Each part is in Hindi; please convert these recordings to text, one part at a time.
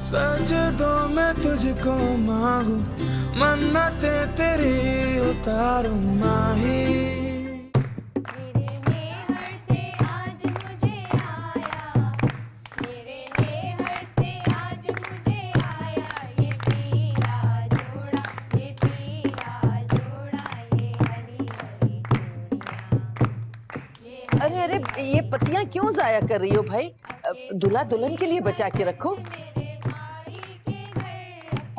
सजदों में तुझको मांगू, मन्नते तेरी उतारूं माही। अरे अरे, ये पत्तियां क्यों जाया कर रही हो भाई? दूल्हा दुल्हन के लिए बचा के रखो।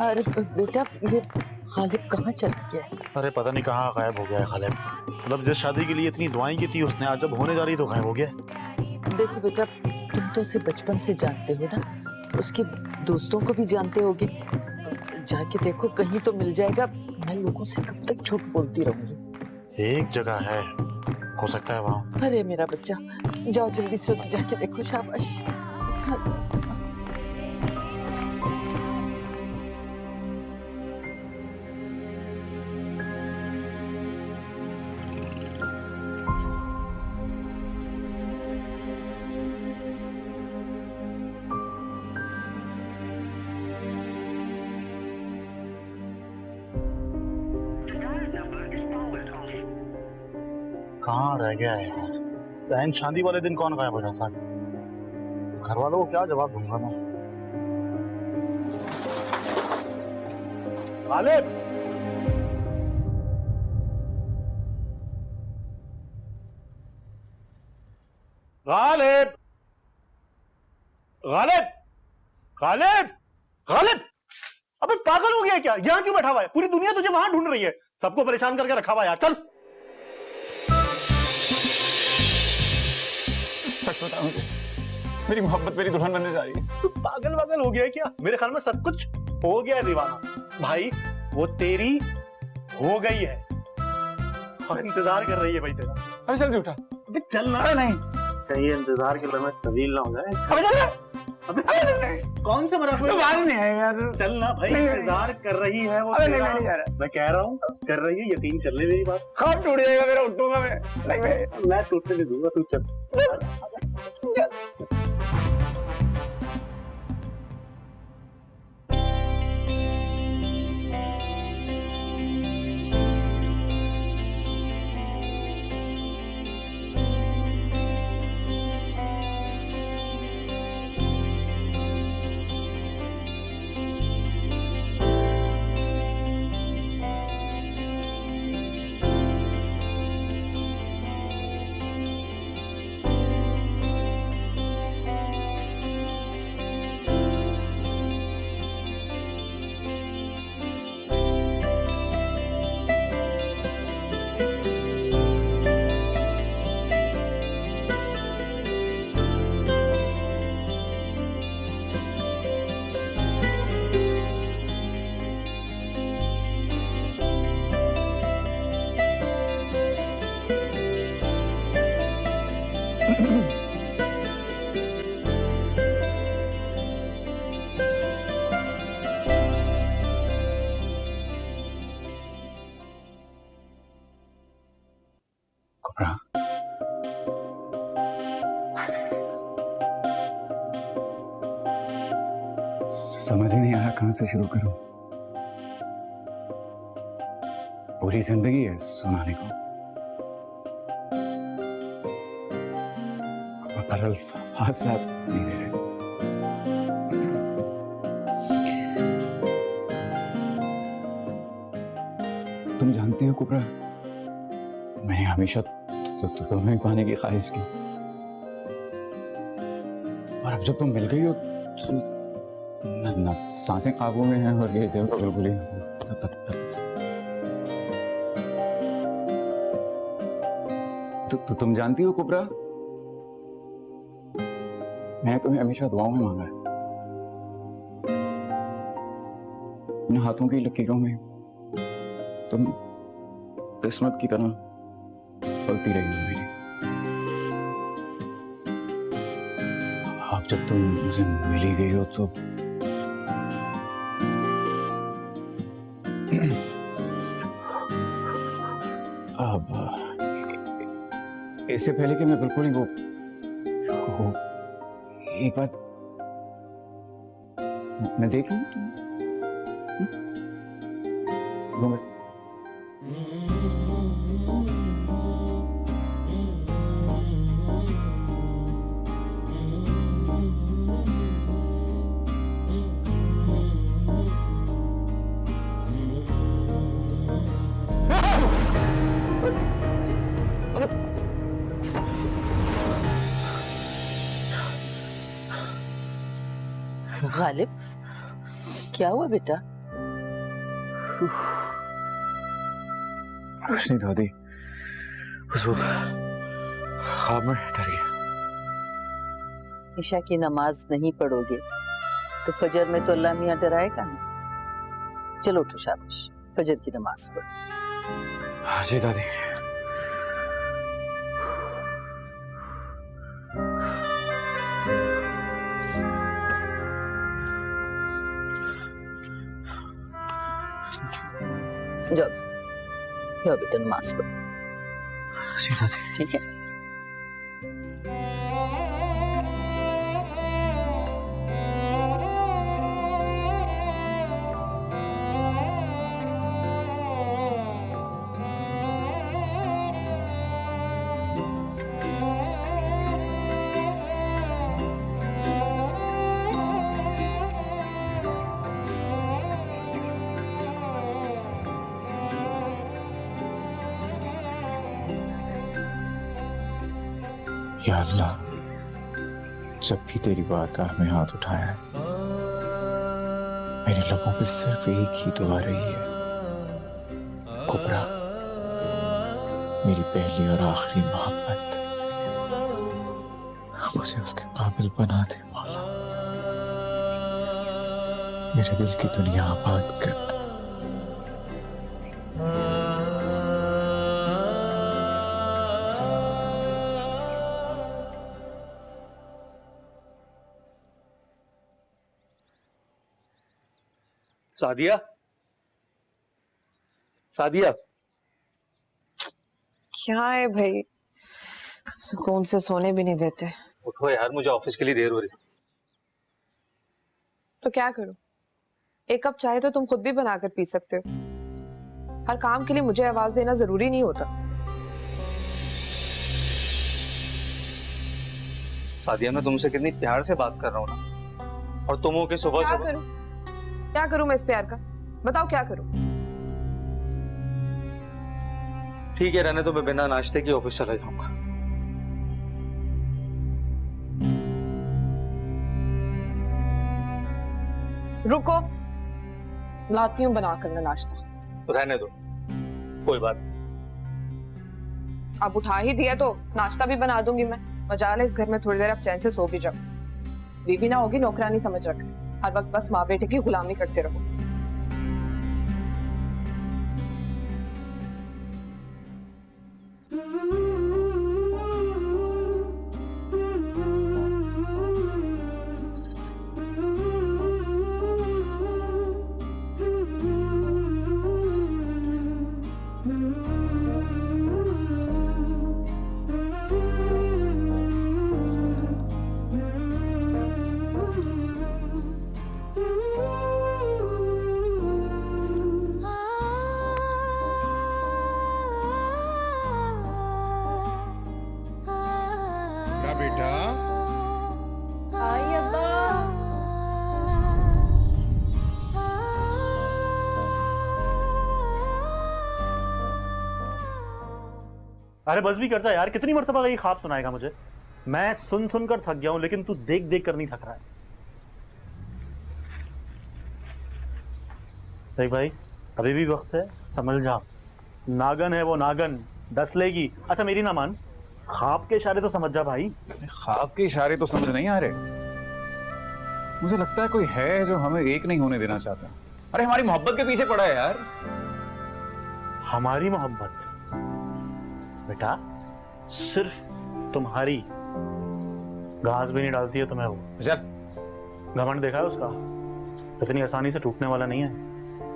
अरे बेटा, ये खालिद कहाँ चला गया? अरे पता नहीं कहाँ गायब हो गया है खालिद। मतलब जिस शादी के लिए इतनी दुआएं की थी उसने, आज जब होने जा रही तो गायब हो गया। देखो बेटा, तुम तो उसे बचपन से जानते हो ना, उसके दोस्तों को भी जानते होगे। जाके देखो, कहीं तो मिल जाएगा। मैं लोगों से कब तक झूठ बोलती रहूंगी? एक जगह है, हो सकता है वहाँ। अरे मेरा बच्चा, जाओ जल्दी से उसे जाके देखो। शाबाश। कहाँ रह गया है यार? बहन शादी वाले दिन कौन गायब हो जाता है? घर वालों को क्या जवाब दूंगा मैं? गालिब! गालिब! गालिब! गालिब! गालिब! अबे पागल हो गया क्या? यहाँ क्यों बैठा हुआ है? पूरी दुनिया तुझे वहां ढूंढ रही है। सबको परेशान करके रखा हुआ है यार। चल। सच बता मुझे, मेरी मोहब्बत मेरी दुल्हन बनने जा रही है। तू पागल वागल हो गया है क्या? मेरे ख्याल में सब कुछ हो गया है दीवाना। भाई वो तेरी हो गई है और इंतजार कर रही है भाई तेरा। अबे चल झूठा। अबे चल ना। नहीं, कहीं इंतजार के लम्हे तवील ना हो जाए। अबे चल ना। अबे कौन से मजाक में? बात नहीं है यार। चल ना भाई, इंतजार कर रही है वो तेरा। मैं कह रहा हूँ कर रही है, यकीन कर ले मेरी बात। कब टूट जाएगा मेरा? उठूंगा मैं टूटने नहीं दूंगा, तू चल। समझ ही नहीं आ रहा कहां से शुरू करूं। पूरी जिंदगी है सुनाने को, पर अल्फाज साहब नहीं दे रहे। तुम जानती हो कुबरा, मैंने हमेशा तुम्हें पाने की ख्वाहिश की, और अब जब तुम मिल गई हो ना सांसें काबू में हैं और ये दिल तो बिल्कुल ही। तो तुम जानती हो कुबरा, मैंने तुम्हें हमेशा दुआओं में मांगा है। इन हाथों की लकीरों में तुम किस्मत की तरह पलती रही हो मेरी। अब जब तुम मुझे मिली गई हो तो अब इससे पहले कि मैं बिल्कुल ही वो एक बार मैं देख लूँ तुम घूमे। गालिब, क्या हुआ बेटा? कुछ नहीं दादी, बस वो ख्वाब में डर गया। ईशा की नमाज नहीं पढ़ोगे तो फजर में तो अल्लाह मियाँ डराएगा नहीं। चलो उठो, शाबाश, फजर की नमाज पढ़ो। हाँ जी दादी। जाओ बेटा, नमाज पढ़ो। जी दादी। ठीक है। या अल्लाह, जब भी तेरी बारगाह में हाथ उठाया है, मेरे लबों पे सिर्फ एक ही दुआ रही है, कुबरा, मेरी पहली और आखिरी मोहब्बत, मुझे उसके काबिल बना दे मौला। मेरे दिल की दुनिया आबाद कर दे। सादिया, सादिया, क्या है भाई, सुकून से सोने भी नहीं देते। उठो यार, मुझे ऑफिस के लिए देर हो रही है। तो क्या करूं? एक कप चाय तो तुम खुद भी बनाकर पी सकते हो। हर काम के लिए मुझे आवाज देना जरूरी नहीं होता। सादिया, मैं तुमसे कितनी प्यार से बात कर रहा हूँ ना, और तुम हो के सुबह क्या करूं मैं इस प्यार का? बताओ क्या करूं? ठीक है, रहने तो मैं बिना नाश्ते के ऑफिस चला जाऊंगा। रुको, लाती हूँ बनाकर मैं नाश्ता। रहने दो, कोई बात। अब उठा ही दिया तो नाश्ता भी बना दूंगी मैं। मजाल है इस घर में थोड़ी देर आप चैन से सो भी जाओ। बीबी ना होगी, नौकरानी समझ रखा, हर वक्त बस माँ बेटे की गुलामी करते रहो। बेटा, आई अब्बा। अरे बस भी करता यार, कितनी मर्तबा ये ख्वाब सुनाएगा मुझे? मैं सुन सुनकर थक गया हूं, लेकिन तू देख देख कर नहीं थक रहा है। देख भाई, अभी भी वक्त है, समझ जा। नागन है वो, नागन डस लेगी। अच्छा मेरी ना मान, ख्वाब के इशारे तो समझ जा भाई। ख्वाब के इशारे तो समझ नहीं आ रहे। मुझे लगता है कोई है जो हमें एक नहीं होने देना चाहता। अरे हमारी मोहब्बत के पीछे पड़ा है यार। हमारी मोहब्बत? बेटा, सिर्फ तुम्हारी, घास भी नहीं डालती है तुम्हें वो। चल, घमंड देखा है उसका? इतनी आसानी से टूटने वाला नहीं है।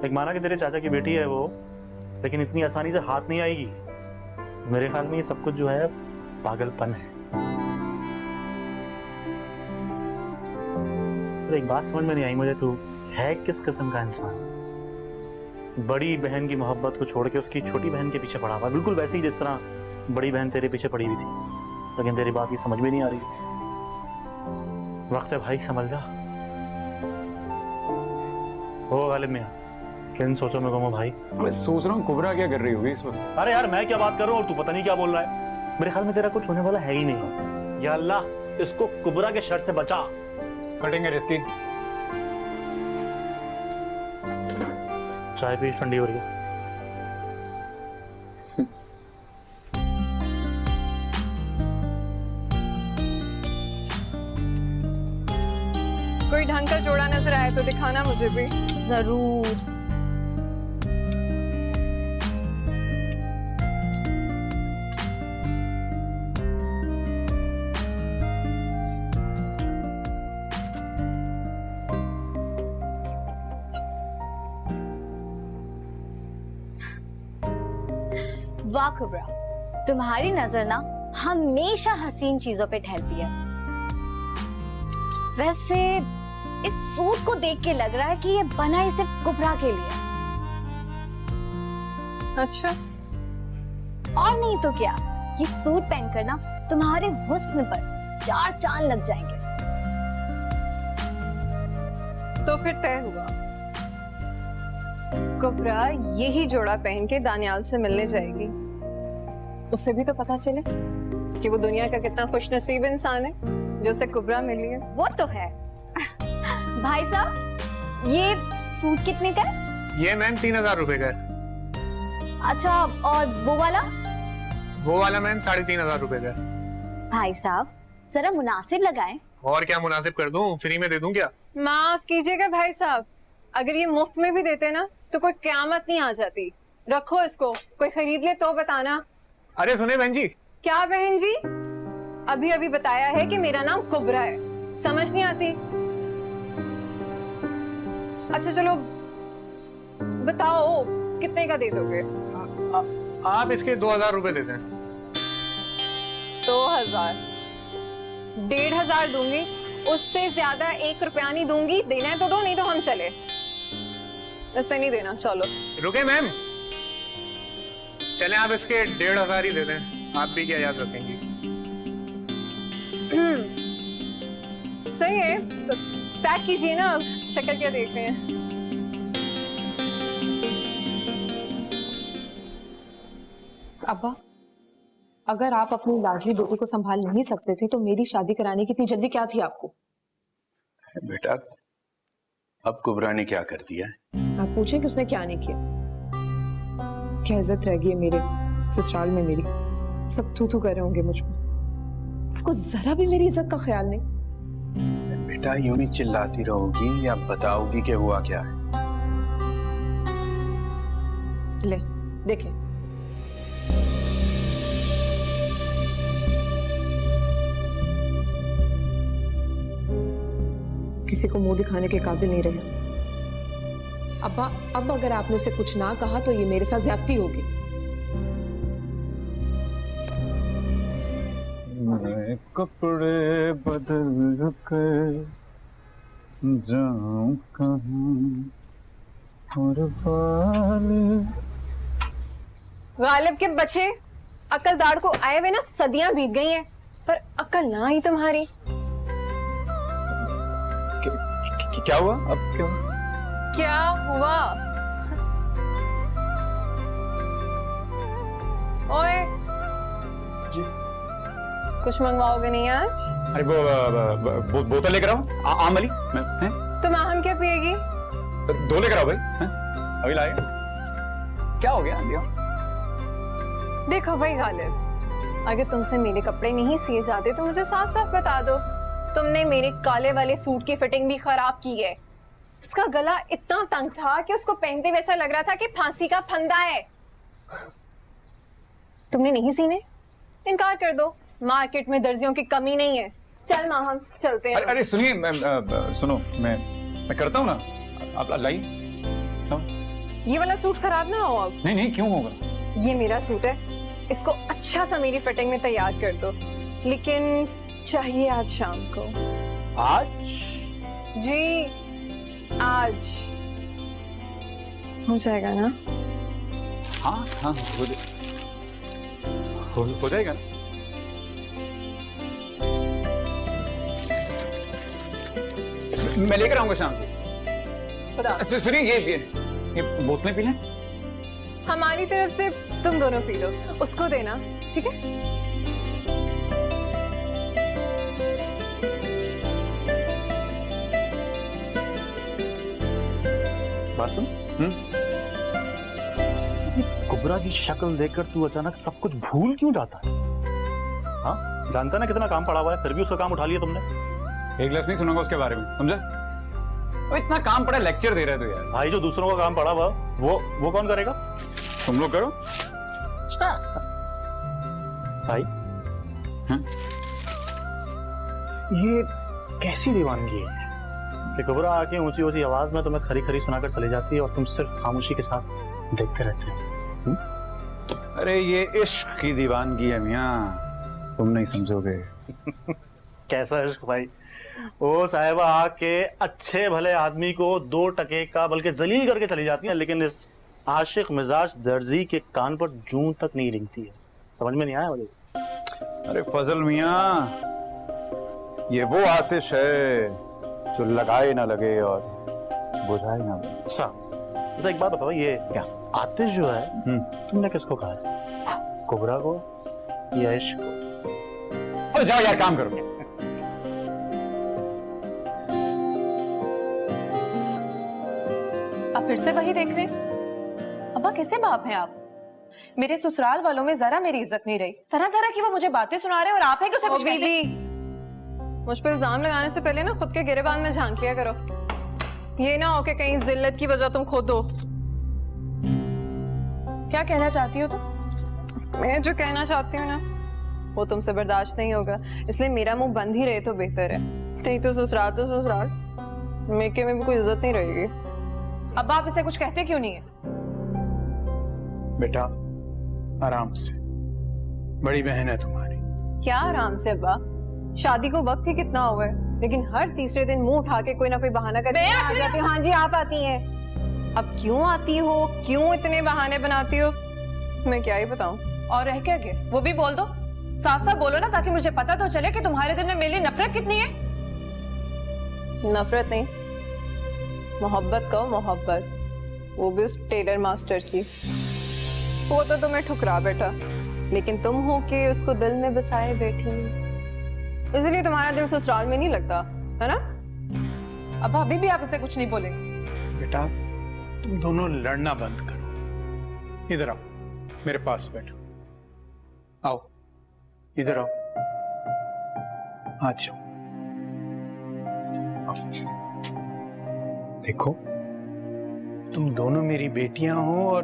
एक माना कि तेरे चाचा की बेटी है वो, लेकिन इतनी आसानी से हाथ नहीं आएगी। मेरे ख्याल में ये सब कुछ जो है पागलपन है। तो एक बात समझ में नहीं आई मुझे, तू है किस किस्म का इंसान? बड़ी बहन की मोहब्बत को छोड़ के उसकी छोटी बहन के पीछे पड़ा हुआ, बिल्कुल वैसे ही जिस तरह बड़ी बहन तेरे पीछे पड़ी हुई थी। लेकिन तेरी बात ये समझ में नहीं आ रही। वक्त है भाई, समझ जा। ओ गालिब मियां, किन सोचो में गुम हो भाई? मैं सोच रहा हूँ कुबरा क्या कर रही होगी इस वक्त। अरे यार मैं क्या बात कर रहा हूँ और तू पता नहीं क्या बोल रहा है। मेरे ख्याल में तेरा कुछ होने वाला है ही नहीं। या अल्लाह, इसको कुबरा के शर से बचा। कटेंगे रिस्की। चाय पी, ठंडी हो रही है। कोई ढंग का जोड़ा नजर आए तो दिखाना मुझे भी। जरूर। वाह कुबरा, तुम्हारी नजर ना हमेशा हसीन चीजों पे ठहरती है। वैसे इस सूट को देख के लग रहा है कि ये बना ही सिर्फ कुबरा के लिए। अच्छा, और नहीं तो क्या, ये सूट पहनकर ना तुम्हारे हुस्न पर 4 चांद लग जाएंगे। तो फिर तय हुआ, कुबरा यही जोड़ा पहन के दानियाल से मिलने जाएगी। उससे भी तो पता चले कि वो दुनिया का कितना खुशनसीब इंसान है जो उसे कुबरा मिली है। वो तो है। भाई साहब, ये सूट कितने का है? ये मैम 3000 रुपए का है। अच्छा, और वो वाला? वो वाला मैम 3500 रुपए का है। भाई साहब, जरा मुनासिब लगाएं। और क्या मुनासिब कर दूं? फ्री में दे दूं क्या? माफ कीजिएगा भाई साहब, अगर ये मुफ्त में भी देते ना तो कोई क़यामत नहीं आ जाती। रखो इसको, कोई खरीद ले तो बताना। अरे सुने बहन जी। क्या बहन जी? अभी अभी बताया है कि मेरा नाम कुबरा है, समझ नहीं आती? अच्छा चलो बताओ, कितने का दे दोगे? आप इसके 2000 रुपए दे दें। 2000? 1500 दूंगी, उससे ज्यादा 1 रुपया नहीं दूंगी। देना है तो दो, नहीं तो हम चले। इससे नहीं देना, चलो। रुके मैम, चले आप इसके 1500 ही दे दें। आप भी क्या याद रखेंगी? सही है, तो पैक कीजिए ना। अब शक्ल क्या देख रहे हैं? अब्बा, अगर आप अपनी लाडली बेटी को संभाल नहीं सकते थे तो मेरी शादी कराने की इतनी जल्दी क्या थी आपको? बेटा, अब कुबरा ने क्या कर दिया है? आप पूछें कि उसने क्या नहीं किया। क्या इज्जत रह गई है मेरे ससुराल में मेरी? सब थू थू कर रहे होंगे मुझ पर। आपको जरा भी मेरी इज्जत का ख्याल नहीं। बेटा, यूं ही चिल्लाती रहोगी या बताओगी कि हुआ क्या है? ले देखें, किसी को मुंह दिखाने के काबिल नहीं रहे। अब्बा, अब अगर आपने उसे कुछ ना कहा तो ये मेरे साथ ज्यादती होगी। मैं कपड़े बदल कर जाऊं कहाँ और बाल। गालिब के बच्चे, अकल दाढ़ को आए हुए ना सदियां बीत गई हैं, पर अकल ना आई तुम्हारी। क्या हुआ? अब क्या हुआ? क्या हुआ? ओए जी? कुछ मंगवाओगे नहीं आज? अरे वो बोतल लेकर आओ, आम वाली। हैं? तुम आहम क्या पिएगी? 2 लेकर आओ भाई। हैं? अभी लाए। क्या हो गया? दिया। देखो भाई गालिब, अगर तुमसे मेरे कपड़े नहीं सिए जाते तो मुझे साफ साफ बता दो। तुमने मेरे काले वाले सूट की फिटिंग भी खराब की है। उसका गला इतना तंग था कि उसको पहनते वैसा लग रहा था कि फांसी का फंदा है। तुमने नहीं सीने? इनकार कर दो, मार्केट में दर्जियों की कमी नहीं है। चल माँ, हम चलते हैं। अरे सुनिए, सुनो, मैं करता हूँ ना। आप लाइए। ये वाला सूट खराब ना हो अब। नहीं क्यों होगा? ये मेरा सूट है, इसको अच्छा सा मेरी फिटिंग में तैयार कर दो, लेकिन चाहिए आज शाम को। आज? जी आज हो जाएगा ना? हाँ हाँ हो जाएगा। मैं लेकर आऊंगा शाम को। अच्छा सुनिए, ये बोतलें पी लें। हमारी तरफ से तुम दोनों पी लो, उसको देना, ठीक है? बात सुन। कुबरा की शक्ल देखकर तू अचानक सब कुछ भूल क्यों जाता है? हाँ, जानता ना कितना काम पड़ा हुआ है, फिर भी उसका काम उठा लिया तुमने। एक लफ्ज़ नहीं सुनूंगा उसके बारे में, समझा? वो इतना काम पड़ा, लेक्चर दे रहे तो यार। भाई जो दूसरों का काम पड़ा हुआ वो कौन करेगा? तुम लोग करो। भाई ये कैसी दीवानगी है कि कुबरा आके ऊंची ऊंची आवाज में तुम्हें खरी खरी सुनाकर चली जाती है और तुम सिर्फ खामोशी के साथ देखते रहते हो? अरे ये इश्क की दीवानगी है मियाँ, तुम नहीं समझोगे। कैसा इश्क भाई? वो साहिबा आके अच्छे भले आदमी को 2 टके का बल्कि जलील करके चली जाती है, लेकिन इस आशिक मिजाज दर्जी के कान पर जूं तक नहीं रिंगती है। समझ में नहीं आया मुझे। अरे फजल मियाँ, ये वो आतिश है जो लगाए ना लगे और बुझाए ना लगे। अच्छा, ऐसा एक बात बताओ, ये क्या आतिश जो है तुमने किसको कहा है? कुबरा को या इश्क को? ओ जाओ यार, काम करो। आप फिर से वही देख रहे? अब्बा कैसे बाप हैं आप? मेरे ससुराल वालों में जरा मेरी इज्जत नहीं रही। तरह तरह की वो मुझे बातें सुना रहे हैं और आप हैं कि उसे कुछ कहते? बीबी, मुझ पर इल्जाम लगाने से पहले ना खुद के गिरेबान में झांक लिया करो। ये ना हो कि कहीं जिल्लत की वजह तुम खो दो। क्या कहना चाहती हो तुम? मैं जो कहना चाहती हूँ ना वो तुमसे बर्दाश्त नहीं होगा, इसलिए मेरा मुंह बंद ही रहे तो बेहतर है। नहीं तो ससुराल मेके में भी कोई इज्जत नहीं रहेगी। अब्बा आप इसे कुछ कहते क्यों नहीं है? बेटा आराम से, बड़ी बहन है तुम्हारी। क्या आराम से अब्बा? शादी को वक्त ही कितना हुआ है, लेकिन हर तीसरे दिन मुंह उठा के कोई ना कोई बहाना करके आ जाती हो। हाँ जी आप आती हैं। अब क्यों आती हो, क्यों इतने बहाने बनाती हो, मैं क्या ही बताऊं। और रह क्या गया वो भी बोल दो, साफ साफ बोलो ना, ताकि मुझे पता तो चले कि तुम्हारे दिल में मेरे लिए नफरत कितनी है। नफरत नहीं, मोहब्बत कहो, मोहब्बत, वो भी उस टेलर मास्टर की। वो तो तुम्हें ठुकरा बैठा, लेकिन तुम हो के उसको दिल में बसाए बैठी, इसलिए तुम्हारा दिल ससुराल में नहीं लगता है ना? अब अभी भी आप इसे कुछ नहीं बोलेंगे? बेटा तुम दोनों लड़ना बंद करो। इधर आओ, मेरे पास बैठो। आओ इधर आओ, आ जाओ। देखो तुम दोनों मेरी बेटियां हो और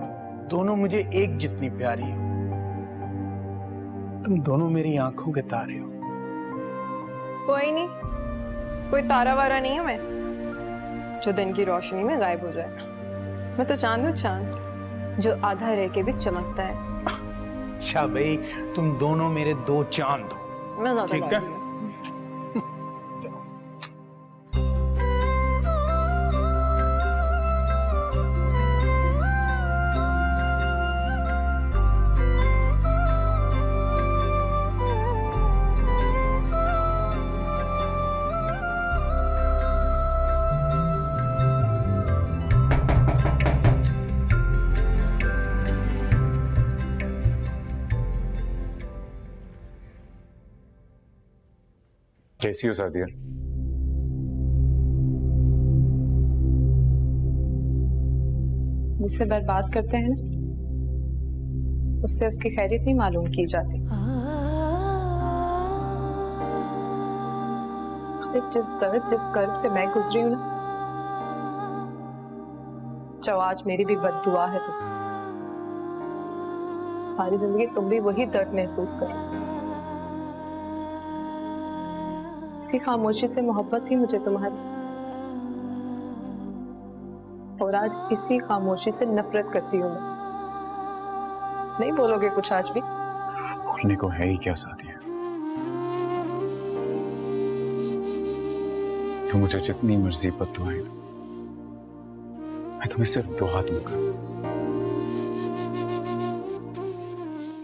दोनों मुझे एक जितनी प्यारी हो। तुम दोनों मेरी आंखों के तारे हो। कोई नहीं, कोई तारा वारा नहीं हूं मैं जो दिन की रोशनी में गायब हो जाए। मैं तो चांद हूँ, चांद जो आधा रह के भी चमकता है। अच्छा भाई, तुम दोनों मेरे 2 चांद हो। मैं ज्यादा ठीक है। गायब कैसी हो सादिया? जिससे बर्बाद करते हैं ना, उससे उसकी खैरियत नहीं मालूम की जाती। जिस दर्द, जिस कर्ब से मैं गुजरी हूं ना, जो आज मेरी भी बद्दुआ है, तो सारी जिंदगी तुम भी वही दर्द महसूस करो। इसी खामोशी से मोहब्बत थी मुझे तुम्हारी, और आज इसी खामोशी से नफरत करती हूँ मैं। नहीं बोलोगे कुछ आज भी? बोलने को है ही क्या सादिया? तो मुझे जितनी मर्जी बददुआएं दो, मैं तुम्हें सिर्फ दुआ दूंगा।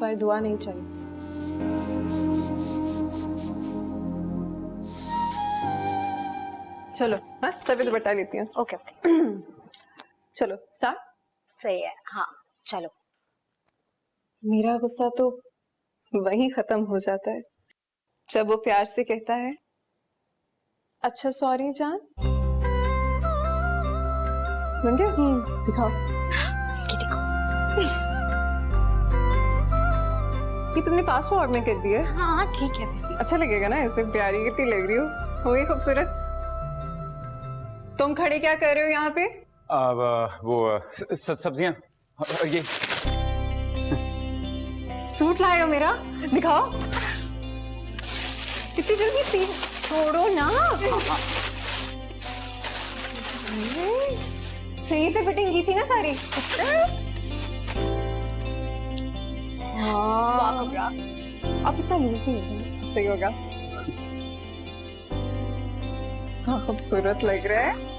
पर दुआ नहीं चाहिए। चलो हाँ सभी दुपट्टा लेती हूँ। ओके ओके चलो स्टार्ट। सही है। हाँ चलो। मेरा गुस्सा तो वहीं खत्म हो जाता है जब वो प्यार से कहता है अच्छा सॉरी जान। बन गया? दिखाओ। ये देखो। ये तुमने फास्ट फॉरवर्ड में कर दिया? हाँ ठीक है। अच्छा लगेगा ना ऐसे? प्यारी कितनी लग रही हो गई खूबसूरत। तुम खड़े क्या कर रहे हो यहाँ पे? वो सब्जियां ये सूट लाए हो मेरा? दिखाओ। कितनी जल्दी सी छोड़ो ना। सही से फिटिंग की थी ना सारी? वाह कुबरा। अब इतना लूज नहीं होगा, सही होगा। हाँ खूबसूरत लग रहा है।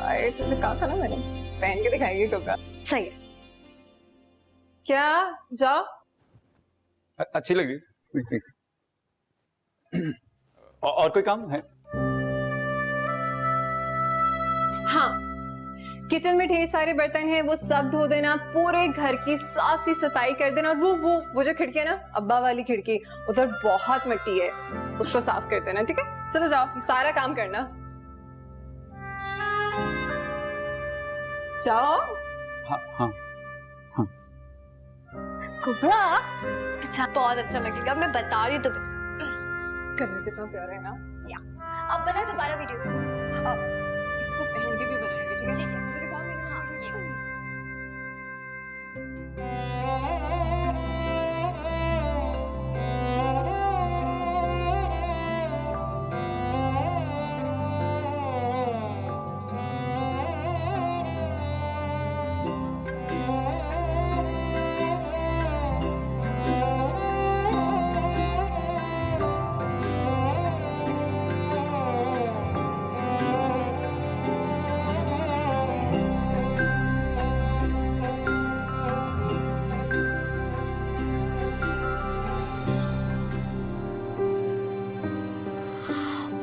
आए तुझे कहा था ना मैंने, पहन के दिखाएंगे कपड़ा। सही है। क्या जाओ। अच्छी लगी। और कोई काम है? हाँ किचन में ढेर सारे बर्तन हैं, वो सब धो देना, पूरे घर की साफ सी सफाई कर देना। और वो जो खिड़की है ना, अब्बा वाली खिड़की, उधर बहुत मिट्टी है, उसको साफ कर देना। ठीक है चलो जाओ, सारा काम करना। जाओ। हाँ हाँ हाँ। कुबरा बहुत अच्छा लगेगा, मैं बता रही हूँ तुम्हें। कलर कितना प्यारा है ना। या अब बना दोबारा वीडियो। इसको पहन के भी बनाएंगे। ठीक है ठीक है। मुझे दिखाओ मेरे। हाँ,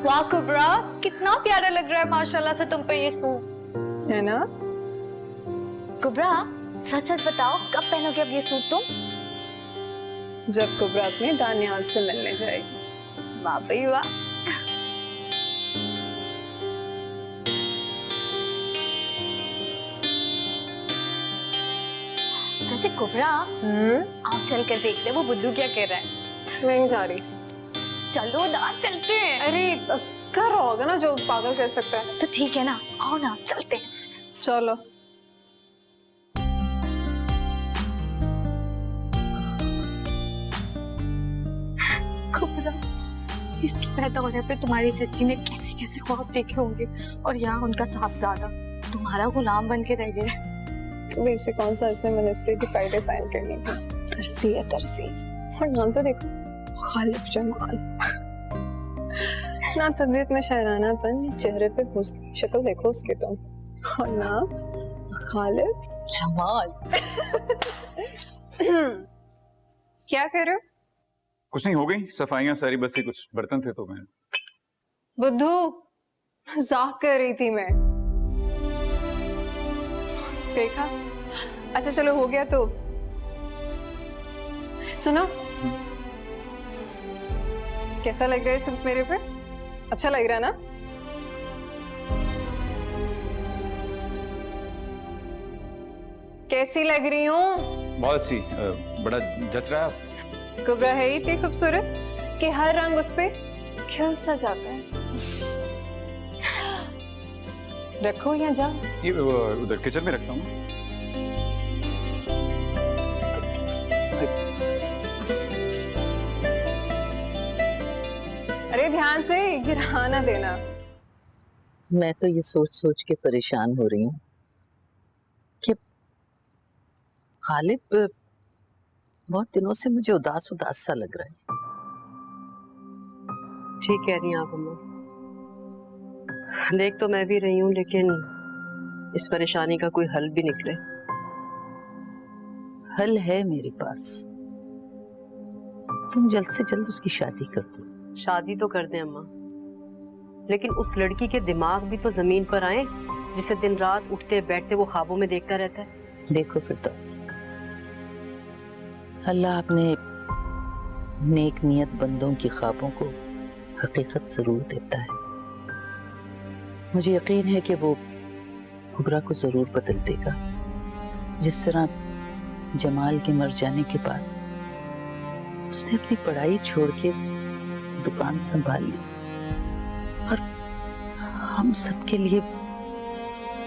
वाह कुबरा कितना प्यारा लग रहा है माशाल्लाह से तुम पे ये सूट। है ना? कुबरा सच सच बताओ कब पहनोगे अब ये सूट तुम? जब कुबरा अपने दानियाल से मिलने जाएगी। वाह भाई वाह। वैसे कुबरा आप चल कर देखते हैं वो बुद्धू क्या कर रहा है। मैं नहीं जा रही। चलो ना चलते हैं। अरे कर रहा होगा ना जो पागल कर सकता है। तो ठीक है ना, आओ ना चलते हैं। चलो। कुबरा इसके पैदा होने पे तुम्हारी चच्ची ने कैसे कैसे ख्वाब देखे होंगे, और यहाँ उनका साहबजादा तुम्हारा गुलाम बन के रह गया। तो वैसे कौन सा इसने मिनिस्ट्री की फाइलें साइन करनी थी? तरसी है तरसी। और नाम तो देखो, खालिद जमाल। ना तबीयत में शायरानापन, चेहरे पे हुस्न, शक्ल देखो उसके तुम। और नाम खालिद जमाल। क्या कर रहे हो? कुछ नहीं, हो गई सफाइयां सारी, बस ये कुछ बर्तन थे तो मैं। बुद्धू मजाक कर रही थी मैं। देखा? अच्छा चलो हो गया तो सुनो, कैसा लग रहा है सूट मेरे पे? अच्छा लग रहा है ना? कैसी लग रही हूँ? बहुत अच्छी, बड़ा जच रहा है आप। कुबरा है ही इतनी खूबसूरत कि हर रंग उस पे खिल सा जाता है। रखो या जा। ये उधर किचन में रखता हूँ। अरे ध्यान से, गिरा ना देना। मैं तो ये सोच सोच के परेशान हो रही हूँ कि खालिद बहुत दिनों से मुझे उदास उदास सा लग रहा है। ठीक कह रही हैं आप अम्मा। देख तो मैं भी रही हूँ, लेकिन इस परेशानी का कोई हल भी निकले। हल है मेरे पास। तुम जल्द से जल्द उसकी शादी कर दो। शादी तो कर दें अम्मा, लेकिन उस लड़की के दिमाग भी तो जमीन पर आए जिसे दिन रात उठते बैठते वो ख्वाबों में देखता रहता है। देखो फिरदौस, अल्लाह अपने नेक नियत बंदों की ख्वाबों को हकीकत जरूर देता है। मुझे यकीन है कि वो कुबरा को जरूर बदल देगा, जिस तरह जमाल के मर जाने के बाद उसने अपनी पढ़ाई छोड़ के दुकान संभाल ली और हम सबके लिए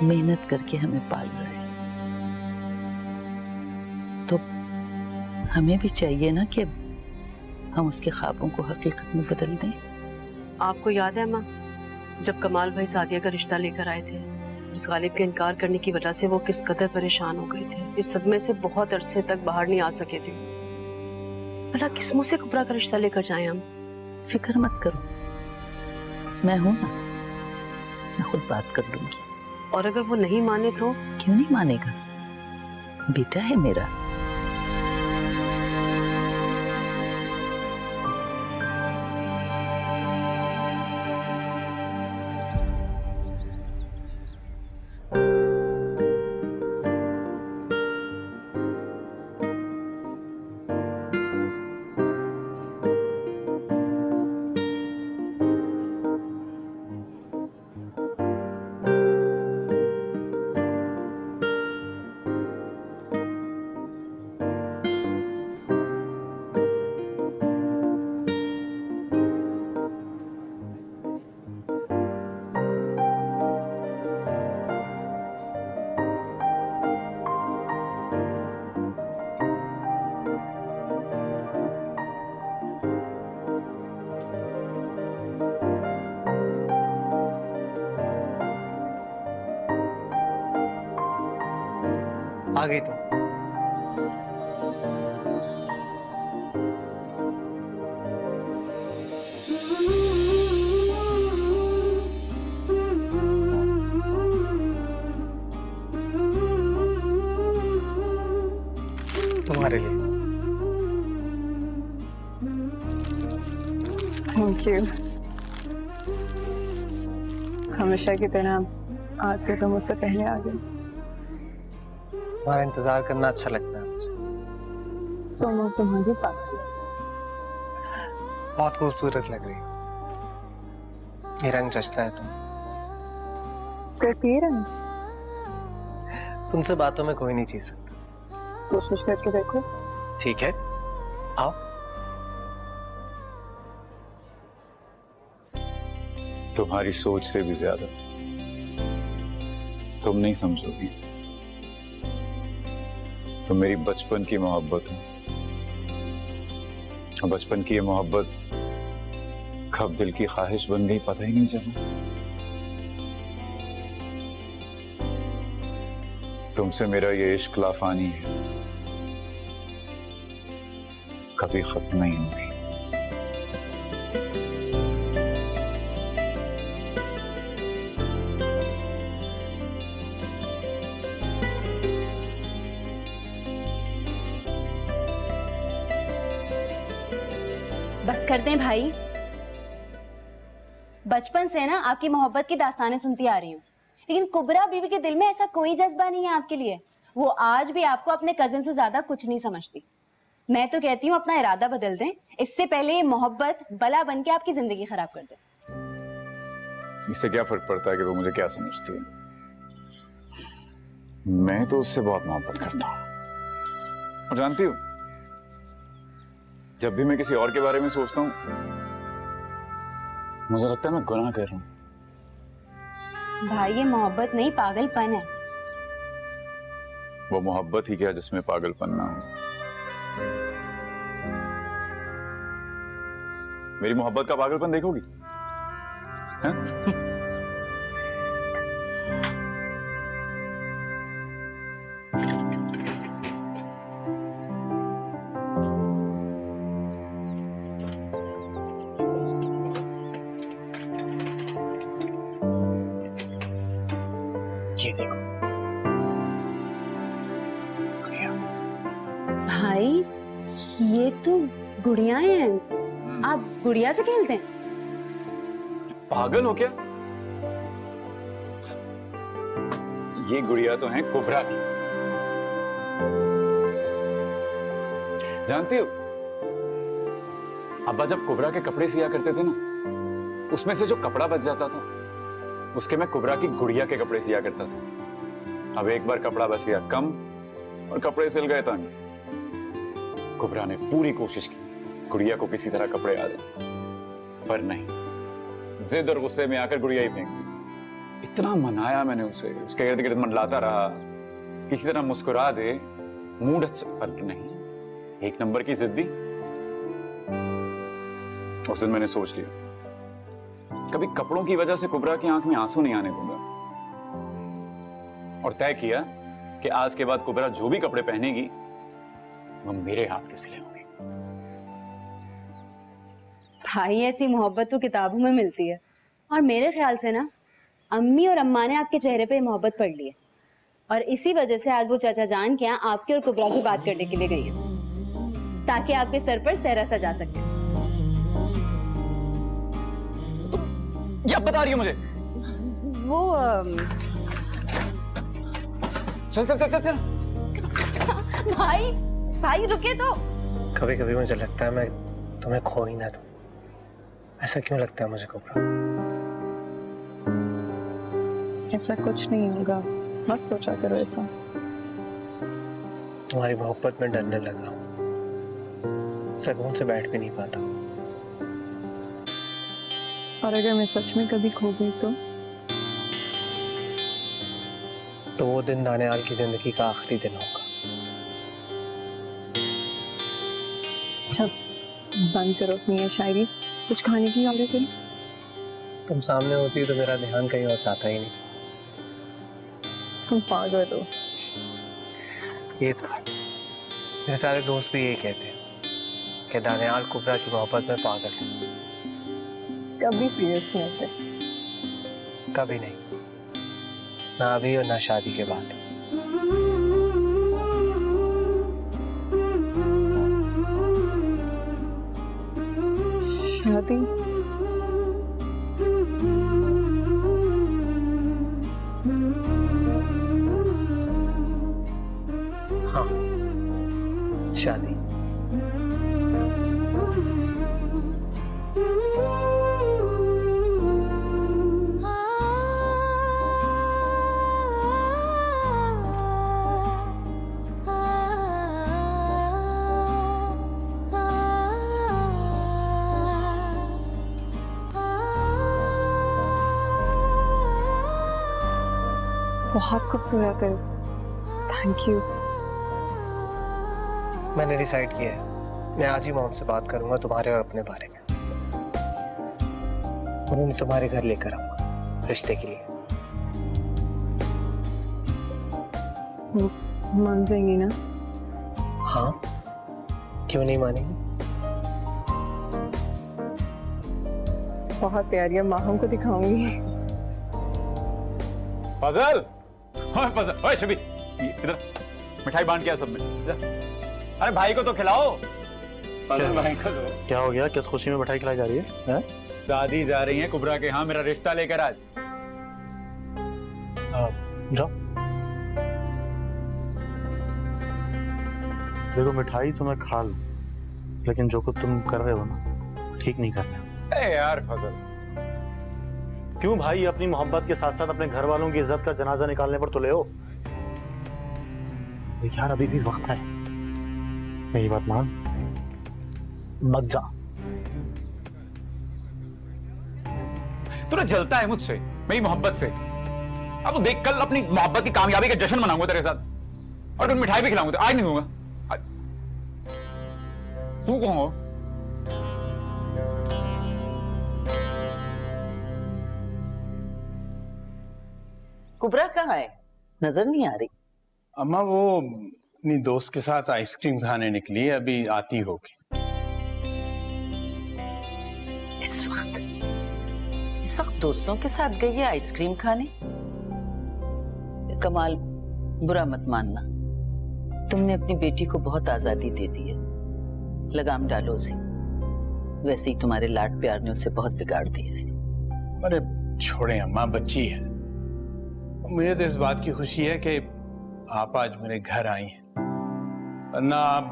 मेहनत करके हमें पाल रहा है। तो हमें भी चाहिए ना कि हम उसके ख्वाबों को हकीकत में बदल दें। आपको याद है अम्मा, जब कमाल भाई सादिया का रिश्ता लेकर आए थे, इस गालिब के इनकार करने की वजह से वो किस कदर परेशान हो गए थे। इस सदमे से बहुत अरसे तक बाहर नहीं आ सके थे। भला किस मुंह से कुबरा का रिश्ता लेकर जाएं हम? फिक्र मत करो, मैं हूं ना, मैं खुद बात कर लूंगी। और अगर वो नहीं माने तो? क्यों नहीं मानेगा, बेटा है मेरा। आ गई तुम। तुम्हारे लिए। Thank you. हमेशा की तरह आज के तो मुझसे पहले आ गए। तुम्हारा इंतजार करना अच्छा लगता है मुझे। तो मैं तुम्हारी बात बहुत खूबसूरत लग रही। ये रंग जचता है तुम। तुमसे बातों में कोई नहीं जीत सकता। कोशिश करके देखो। ठीक है, आओ। तुम्हारी सोच से भी ज्यादा तुम नहीं समझोगी। तुम मेरी बचपन की मोहब्बत हो। बचपन की ये मोहब्बत कब दिल की ख्वाहिश बन गई पता ही नहीं चला। तुमसे मेरा ये इश्क लाफानी है, कभी खत्म नहीं होगी। बस कर दें भाई, बचपन से ना आपकी मोहब्बत की दास्तानें सुनती आ रही हूँ, लेकिन कुबरा बीवी के दिल में ऐसा कोई जज्बा नहीं है आपके लिए। वो आज भी आपको अपने कजिन से ज्यादा कुछ नहीं समझती। मैं तो कहती हूँ अपना इरादा बदल दें, इससे पहले ये मोहब्बत बला बन के आपकी जिंदगी खराब कर दे। इससे क्या फर्क पड़ता है कि वो मुझे क्या समझती है? मैं तो उससे बहुत मोहब्बत करता हूँ। और जानती हूँ, जब भी मैं किसी और के बारे में सोचता हूँ मुझे लगता है मैं गुनाह कर रहा हूँ। भाई ये मोहब्बत नहीं, पागलपन है। वो मोहब्बत ही क्या जिसमें पागलपन ना हो। मेरी मोहब्बत का पागलपन देखोगी? हैं? ये देखो गुड़िया। भाई ये तो गुड़िया हैं। आप गुड़िया से खेलते हैं? पागल हो क्या? ये गुड़िया तो है कुबरा की। जानती हो, अब्बा जब कुबरा के कपड़े सिया करते थे ना, उसमें से जो कपड़ा बच जाता था उसके मैं कुबरा की गुड़िया के कपड़े सिया करता था। अब एक बार कपड़ा बच गया कम और कपड़े सिल गए तंग। कुबरा ने पूरी कोशिश की गुड़िया को किसी तरह कपड़े आ जाए, पर नहीं, जिद और गुस्से में आकर गुड़िया ही फेंक दी। इतना मनाया मैंने उसे, उसके इर्द गिर्द मंडलाता रहा, किसी तरह मुस्कुरा दे, मूड अच्छा, पर नहीं, एक नंबर की जिद्दी। उस दिन मैंने सोच लिया कभी कपड़ों की वजह से कुबरा की आंख में आंसू नहीं आने दूंगा, और तय किया कि आज के बाद कुबरा जो भी कपड़े पहनेगी वो मेरे हाथ के सिले होंगे। भाई ऐसी मोहब्बत तो किताबों में मिलती है, और मेरे ख्याल से ना अम्मी और अम्मा ने आपके चेहरे पे मोहब्बत पढ़ ली है, और इसी वजह से आज वो चाचा जान के यहाँ आपके और कुबरा की बात करने के लिए गई है, ताकि आपके सर पर सेहरा सजा सके। क्या बता रही हो मुझे? वो चल चल चल चल चल। भाई भाई रुके तो। कभी कभी मुझे लगता है मैं तुम्हें खो ही ना दूं। ऐसा क्यों लगता है मुझे कुबरा? ऐसा कुछ नहीं होगा, मत सोचा करो ऐसा। तुम्हारी मोहब्बत में डरने लगा हूं, सुकून से बैठ भी नहीं पाता। और अगर मैं सच में कभी खो गई तो वो दिन दानियाल की जिंदगी का आखिरी दिन होगा। अच्छा बंद करो अपनी ये शायरी, कुछ खाने की ऑर्डर करो। तुम सामने होती तो मेरा ध्यान कहीं और जाता ही नहीं। तुम पागल हो। ये था, मेरे सारे दोस्त भी यही कहते हैं कि दानियाल कुबरा की मोहब्बत में पागल है। कभी सीरियस नहीं होते। कभी नहीं, ना अभी और ना शादी के बाद। शादी? हाँ, शादी। बहुत खूबसूरत है, थैंक यू। मैंने डिसाइड किया है, मैं आज ही मॉम से बात करूंगा तुम्हारे और अपने बारे में। और उन्हें तुम्हारे घर लेकर आऊंगा रिश्ते के लिए। मान जाएंगी ना? हाँ, क्यों नहीं मानेंगी? बहुत प्यारी माँ को दिखाऊंगी। फजल, ओए फजल, ओए शबी, इधर मिठाई बांट के आ सब में। अरे भाई को तो खिलाओ। फजल भाई को दो। क्या हो गया? किस खुशी में मिठाई खिलाई जा रही है? दादी जा रही है कुबरा के यहाँ मेरा रिश्ता लेकर आज। जाओ। देखो मिठाई तो मैं खा लूं, लेकिन जो कुछ तुम कर रहे हो ना, ठीक नहीं कर रहे हो। ए यार फजल, क्यों भाई? अपनी मोहब्बत के साथ साथ अपने घर वालों की इज्जत का जनाजा निकालने पर तुले हो। यार अभी भी वक्त है, मेरी बात मान, मत जा। तूने जलता है मुझसे, मेरी मोहब्बत से। अब तो देख, कल अपनी मोहब्बत की कामयाबी का जश्न मनाऊंगा तेरे साथ, और फिर मिठाई भी खिलाऊंगा। आज नहीं दूंगा। तू कौन हो? कुबरा कहाँ है? नजर नहीं आ रही। अम्मा वो अपनी दोस्त के साथ आइसक्रीम खाने निकली है, अभी आती होगी। इस वक्त दोस्तों के साथ गई है आइसक्रीम खाने? कमाल, बुरा मत मानना, तुमने अपनी बेटी को बहुत आजादी दे दी है, लगाम डालो उसे। वैसे ही तुम्हारे लाड प्यार ने उसे बहुत बिगाड़ दिया है। अरे छोड़े अम्मा, बच्ची है। मुझे तो इस बात की खुशी है कि आप आज मेरे घर आई हैं, वरना आप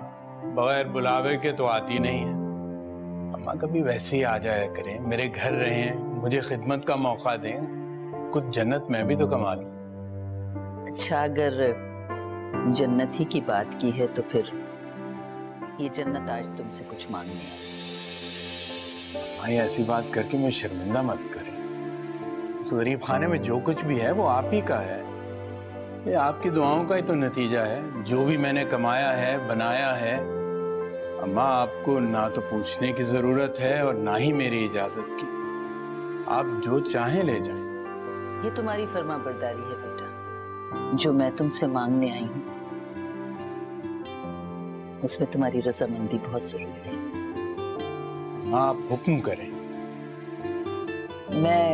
बगैर बुलावे के तो आती नहीं है। अम्मा कभी वैसे ही आ जाया करें, मेरे घर रहें, मुझे खिदमत का मौका दें, कुछ जन्नत मैं भी तो कमा लूं। अच्छा, अगर जन्नत ही की बात की है तो फिर ये जन्नत आज तुमसे कुछ मांगने आई। भाई ऐसी बात करके मुझे शर्मिंदा मत करें। इस गरीब खाने में जो कुछ भी है वो आप ही का है, ये आपकी दुआओं का ही तो नतीजा है। जो भी मैंने कमाया है, बनाया है, अम्मा आपको ना तो पूछने की जरूरत है और ना ही मेरी इजाजत की। आप जो चाहें ले जाएं। ये तुम्हारी फर्मा बरदारी है बेटा। जो मैं तुमसे मांगने आई हूँ उसमें तुम्हारी रजामंदी बहुत जरूरी है। अम्मा आप हुक्म करें। मैं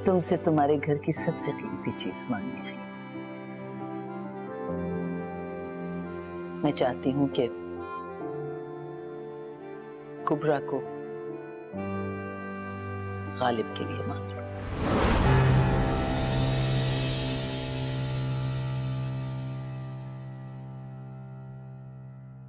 तुमसे तुम्हारे घर की सबसे कीमती चीज मांगने आई। मैं चाहती हूं कि कुबरा को गालिब के लिए मांग लो।